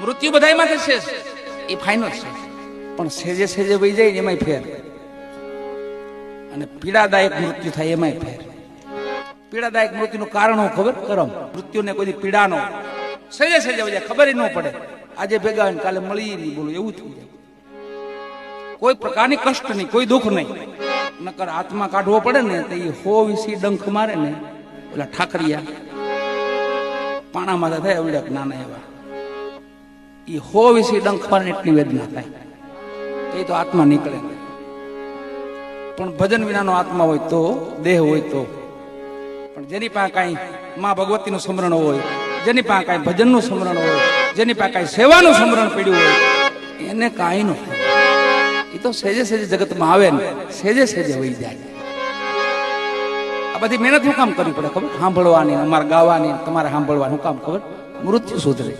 મૃત્યુ બધાયમાં થશે એ ફાઇનલ છે, પણ સેજે સેજે વહી જાય એમાંય ફેર, અને પીડાદાયક મૃત્યુ થાય એમાંય ફેર. પીડાદાયક મૃત્યુનું કારણ હું ખબર? કરમ. મૃત્યુને કોઈ પીડા ન સેજે સેજે વહી જાય, ખબર ન પડે. આજે ભેગા હોય કાલે મળી નહીં, બોલું એવું થઈ જાય. કોઈ પ્રકારની કષ્ટ નહીં, કોઈ દુઃખ નહીં. નકર આત્મા કાઢવો પડે ને તો એ 100 ડંખ મારે ને, પેલા ઠાકરિયા પાણામાં થાય એવડે નાના એવા, એ 100 ડંખ મારે એટલી વેદના થાય, એ તો આત્મા નીકળે. પણ ભજન વિનાનો આત્મા હોય તો, દેહ હોય તો. પણ જેની પાસે કાંઈ માં ભગવતીનું સ્મરણ હોય, જેની પાસે કાંઈ ભજનનું સ્મરણ હોય, જેની પાસે કાંઈ સેવાનું સ્મરણ પડ્યું હોય, એને કાંઈ ન થાય. એ તો સેજે સેજે જગતમાં આવે ને સેજે સેજે વહી જાય. આ બધી મહેનત શું કામ કરવી પડે ખબર? સાંભળવાની, અમારે ગાવાની, તમારે સાંભળવાનું કામ ખબર? મૃત્યુ સુધરે.